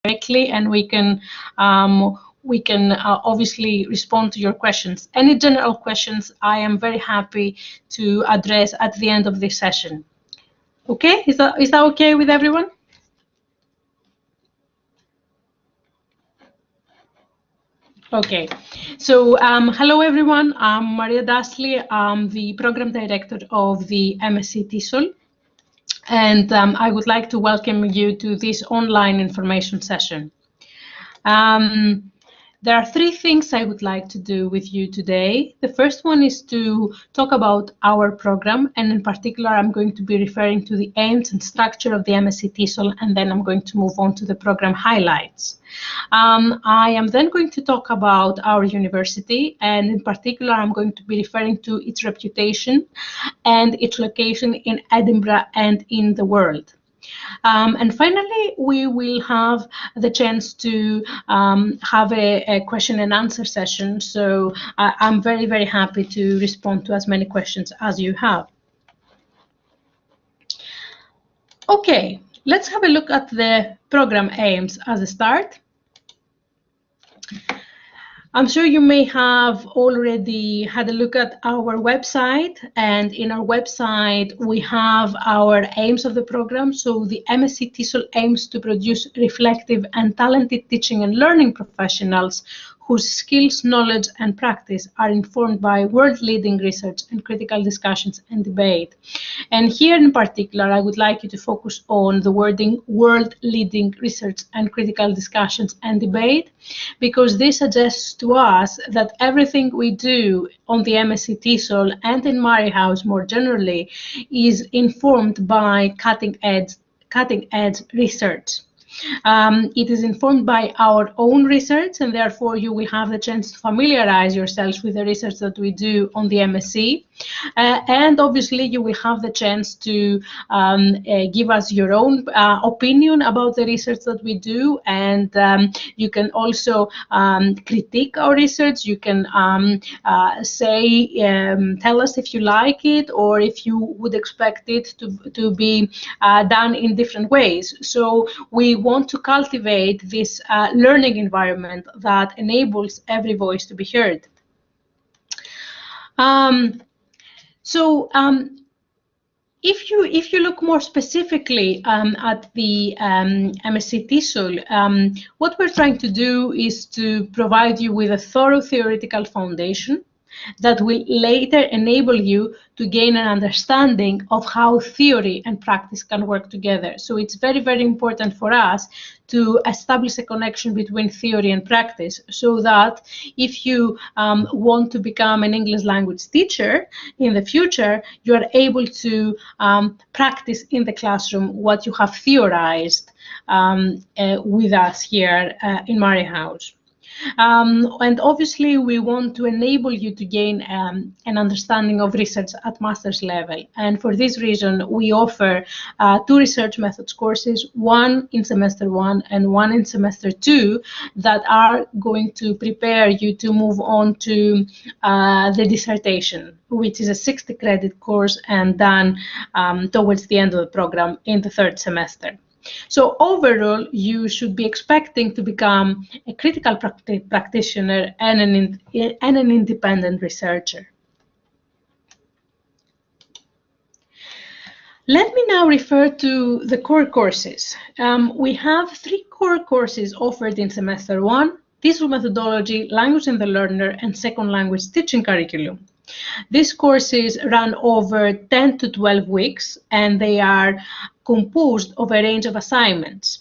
directly, and we can obviously respond to your questions. Any general questions, I am very happy to address at the end of this session. Okay, is that okay with everyone? Okay, so hello everyone, I'm Maria Dasli. I'm the Program Director of the MSCT TESOL, and I would like to welcome you to this online information session. There are three things I would like to do with you today. The first one is to talk about our program, and in particular I'm going to be referring to the aims and structure of the MSCT TESOL, and then I'm going to move on to the program highlights. I am then going to talk about our university, and in particular I'm going to be referring to its reputation and its location in Edinburgh and in the world. And finally, we will have the chance to have a question and answer session. So I'm very, very happy to respond to as many questions as you have. Okay, let's have a look at the program aims as a start. I'm sure you may have already had a look at our website, and in our website we have our aims of the program. So the MSCT TESOL aims to produce reflective and talented teaching and learning professionals whose skills, knowledge and practice are informed by world-leading research and critical discussions and debate. And here in particular, I would like you to focus on the wording world-leading research and critical discussions and debate, because this suggests to us that everything we do on the MSCT TESOL and in Murray House more generally is informed by cutting-edge research. It is informed by our own research, and therefore you will have the chance to familiarize yourselves with the research that we do on the MSc. And obviously you will have the chance to give us your own opinion about the research that we do, and you can also critique our research. You can tell us if you like it or if you would expect it to be done in different ways. So we want to cultivate this learning environment that enables every voice to be heard. If you look more specifically at the MSc TESOL, what we're trying to do is to provide you with a thorough theoretical foundation that will later enable you to gain an understanding of how theory and practice can work together. So it's very, very important for us to establish a connection between theory and practice, so that if you want to become an English language teacher in the future, you are able to practice in the classroom what you have theorized with us here in Murray House. And obviously we want to enable you to gain an understanding of research at master's level, and for this reason we offer 2 research methods courses, one in semester 1 and one in semester 2, that are going to prepare you to move on to the dissertation, which is a 60 credit course and done towards the end of the program in the 3rd semester. So overall, you should be expecting to become a critical practitioner and an independent researcher. Let me now refer to the core courses. We have 3 core courses offered in semester 1: TESOL methodology, language and the learner, and second language teaching curriculum. These courses run over 10 to 12 weeks, and they are composed of a range of assignments.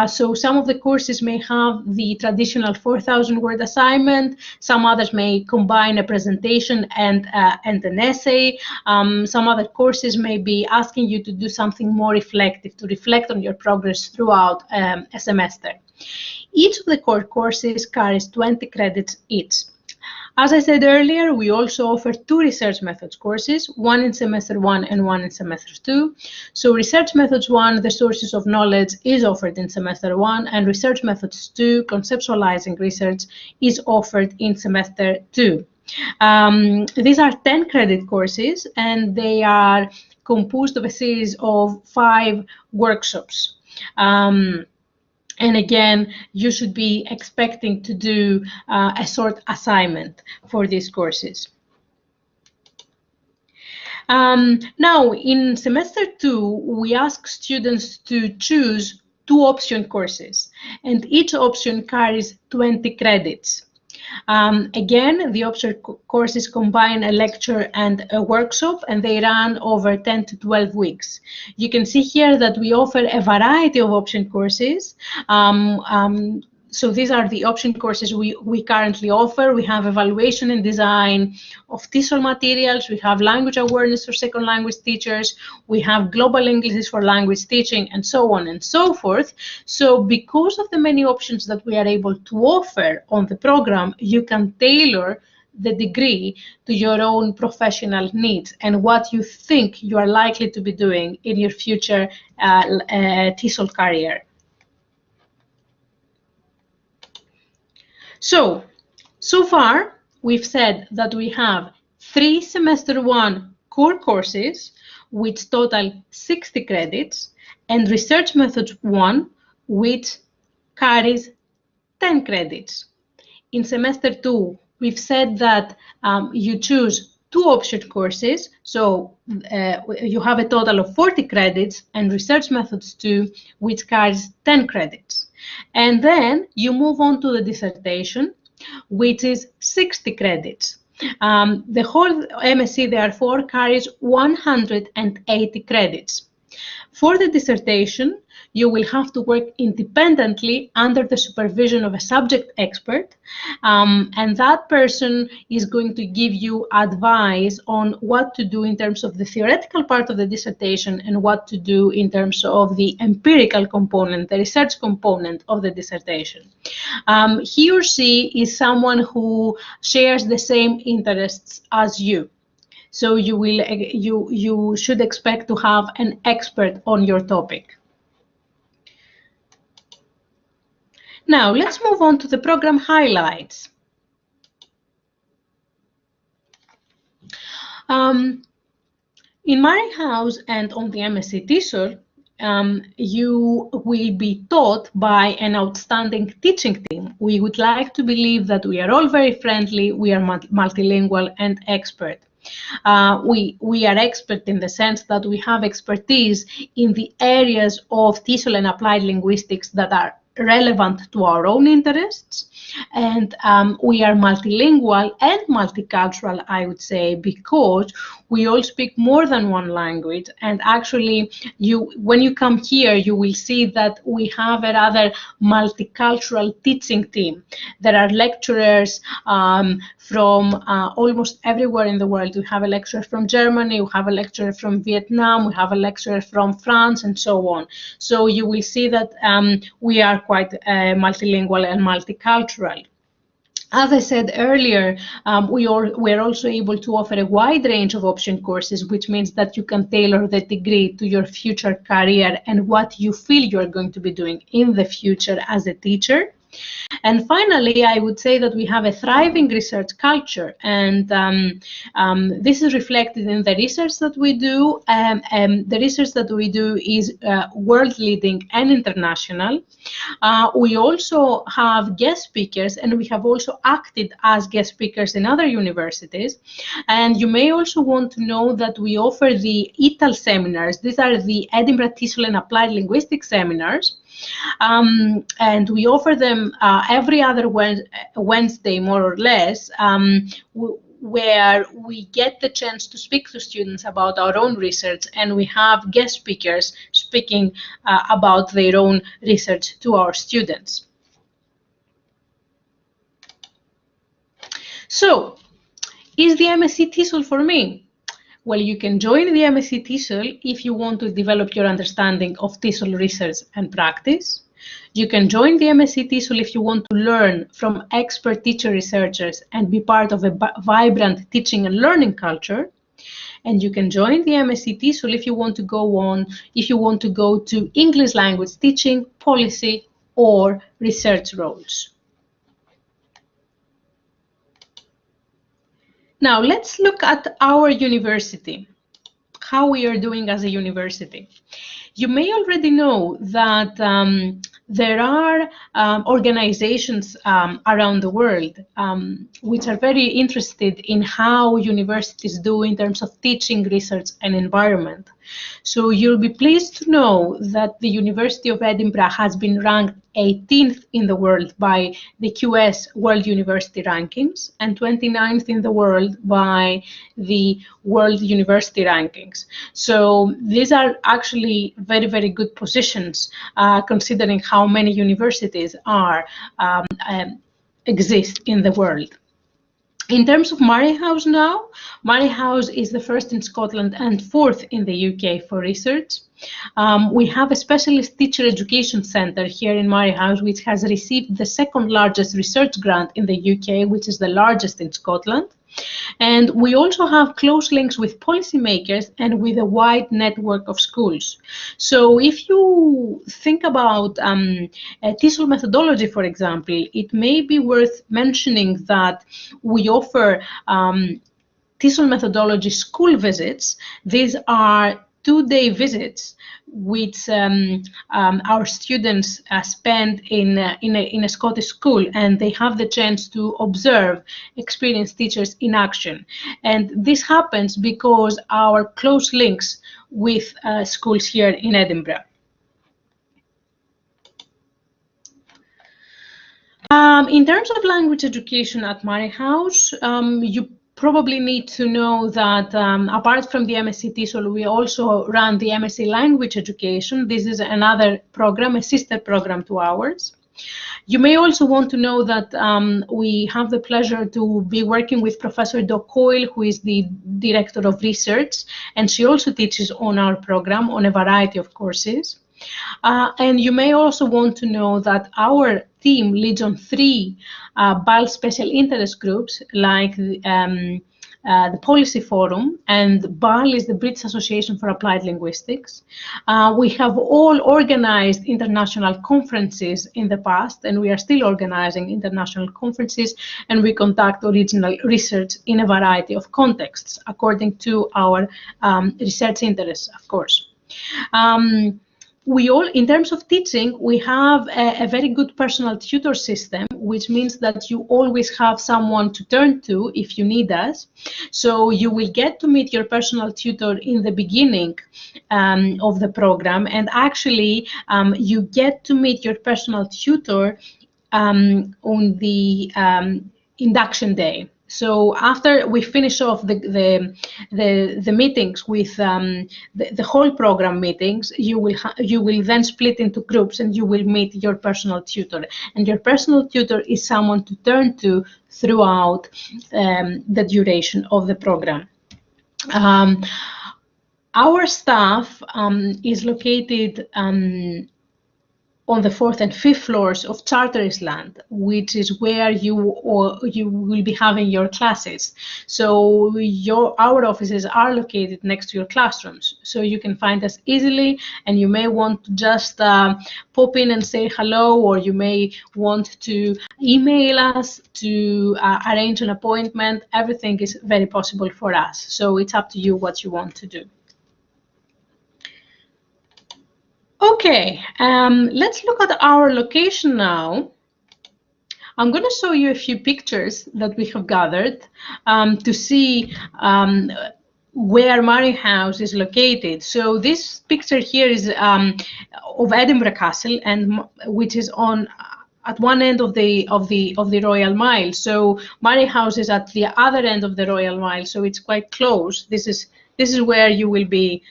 So some of the courses may have the traditional 4,000-word assignment. Some others may combine a presentation and an essay. Some other courses may be asking you to do something more reflective, to reflect on your progress throughout a semester. Each of the core courses carries 20 credits each. As I said earlier, we also offer 2 research methods courses, one in semester 1 and one in semester 2. So research methods 1, the sources of knowledge, is offered in semester 1, and research methods 2, conceptualizing research, is offered in semester 2. These are 10 credit courses, and they are composed of a series of 5 workshops. And again, you should be expecting to do a short assignment for these courses. Now, in semester 2, we ask students to choose 2 option courses, and each option carries 20 credits. Again, the option courses combine a lecture and a workshop, and they run over 10 to 12 weeks. You can see here that we offer a variety of option courses. So these are the option courses we currently offer. We have evaluation and design of TESOL materials. We have language awareness for second language teachers. We have global English for language teaching, and so on and so forth. So because of the many options that we are able to offer on the program, you can tailor the degree to your own professional needs and what you think you are likely to be doing in your future TESOL career. So far, we've said that we have 3 semester 1 core courses, which total 60 credits, and research method 1, which carries 10 credits. In semester 2, we've said that you choose 2 option courses, so you have a total of 40 credits, and research methods 2, which carries 10 credits. And then you move on to the dissertation, which is 60 credits. The whole MSc, therefore, carries 180 credits. For the dissertation, you will have to work independently under the supervision of a subject expert, and that person is going to give you advice on what to do in terms of the theoretical part of the dissertation and what to do in terms of the empirical component, the research component of the dissertation. He or she is someone who shares the same interests as you. So you should expect to have an expert on your topic. Now, let's move on to the program highlights. In my house and on the MSc TESOL, you will be taught by an outstanding teaching team. We would like to believe that we are all very friendly, we are multilingual and expert. We are expert in the sense that we have expertise in the areas of TESOL and applied linguistics that are relevant to our own interests, and we are multilingual and multicultural, I would say, because we all speak more than one language. And actually, when you come here, you will see that we have a rather multicultural teaching team. There are lecturers from almost everywhere in the world. We have a lecturer from Germany, we have a lecturer from Vietnam, we have a lecturer from France, and so on. So you will see that we are quite multilingual and multicultural. As I said earlier, we are also able to offer a wide range of option courses, which means that you can tailor the degree to your future career and what you feel you're going to be doing in the future as a teacher. And finally, I would say that we have a thriving research culture, and this is reflected in the research that we do. The research that we do is world-leading and international. We also have guest speakers, and we have also acted as guest speakers in other universities. And you may also want to know that we offer the ETAL seminars. These are the Edinburgh TESOL and Applied Linguistics seminars. And we offer them every other Wednesday, more or less, where we get the chance to speak to students about our own research, and we have guest speakers speaking about their own research to our students. So, is the MSc TESOL for me? Well, you can join the MSc TESOL if you want to develop your understanding of TESOL research and practice. You can join the MSc TESOL if you want to learn from expert teacher researchers and be part of a vibrant teaching and learning culture. And you can join the MSc TESOL if you want to go to English language teaching, policy, or research roles. Now, let's look at our university, how we are doing as a university. You may already know that there are organizations around the world which are very interested in how universities do in terms of teaching, research, and environment. So you'll be pleased to know that the University of Edinburgh has been ranked 18th in the world by the QS World University Rankings and 29th in the world by the World University Rankings. So these are actually very, very good positions considering how many universities exist in the world. In terms of Murray House now, Murray House is the first in Scotland and fourth in the UK for research. We have a specialist teacher education centre here in Murray House, which has received the second largest research grant in the UK, which is the largest in Scotland. And we also have close links with policymakers and with a wide network of schools. So if you think about TESOL methodology, for example, it may be worth mentioning that we offer TESOL methodology school visits. These are 2-day visits which our students spend in a Scottish school, and they have the chance to observe experienced teachers in action. And this happens because our close links with schools here in Edinburgh. In terms of language education at Murray House, you probably need to know that apart from the MSc TESOL, we also run the MSc Language Education. This is another program, a sister program to ours. You may also want to know that we have the pleasure to be working with Professor Doc Coyle, who is the Director of Research, and she also teaches on our program on a variety of courses. And you may also want to know that our team leads on 3 BAL special interest groups, like the Policy Forum, and BAL is the British Association for Applied Linguistics. We have all organized international conferences in the past, and we are still organizing international conferences, and we conduct original research in a variety of contexts, according to our research interests, of course. In terms of teaching, we have a very good personal tutor system, which means that you always have someone to turn to if you need us. So you will get to meet your personal tutor in the beginning of the program, and actually you get to meet your personal tutor on the induction day. So after we finish off the meetings with the whole program meetings, you will then split into groups and you will meet your personal tutor. And your personal tutor is someone to turn to throughout the duration of the program. Our staff is located on the 4th and 5th floors of Charteris Land, which is where you will be having your classes. So our offices are located next to your classrooms, so you can find us easily, and you may want to just pop in and say hello, or you may want to email us to arrange an appointment. Everything is very possible for us, so it's up to you what you want to do. Okay, let's look at our location now. I'm going to show you a few pictures that we have gathered to see where Murray House is located. So this picture here is of Edinburgh Castle, and which is at one end of the Royal Mile. So Murray House is at the other end of the Royal Mile, so it's quite close. This is where you will be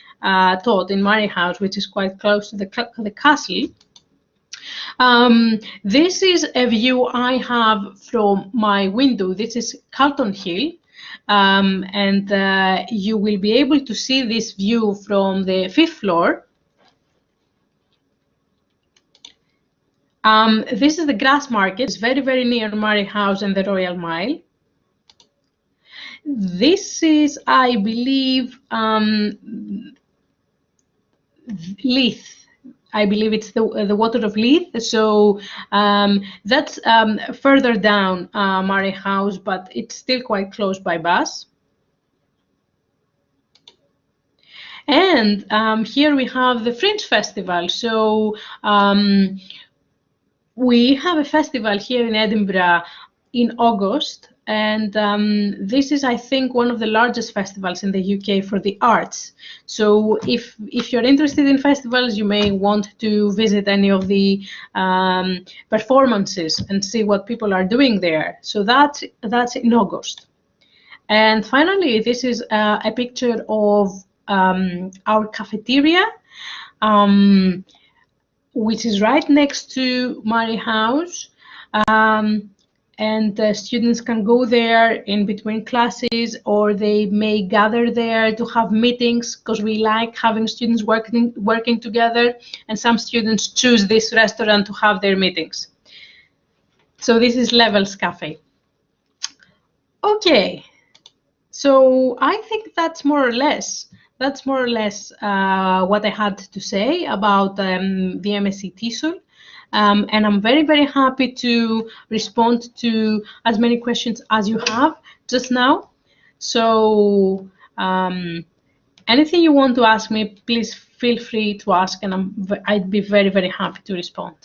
taught, in Murray House, which is quite close to the castle. This is a view I have from my window. This is Carlton Hill, and you will be able to see this view from the 5th floor. This is the Grass Market. It's very, very near Murray House and the Royal Mile. This is, I believe, Leith. I believe it's the water of Leith. So that's further down Murray House, but it's still quite close by bus. And here we have the Fringe Festival. So We have a festival here in Edinburgh in August, and this is, I think, one of the largest festivals in the UK for the arts. So if you're interested in festivals, you may want to visit any of the performances and see what people are doing there. So that's in August. And finally, this is a picture of our cafeteria, which is right next to Murray House. And students can go there in between classes, or they may gather there to have meetings, because we like having students working together, and some students choose this restaurant to have their meetings. So this is Levels Cafe. Okay, so I think that's more or less what I had to say about the MSc TESOL. And I'm very, very happy to respond to as many questions as you have just now. So anything you want to ask me, please feel free to ask, and I'd be very, very happy to respond.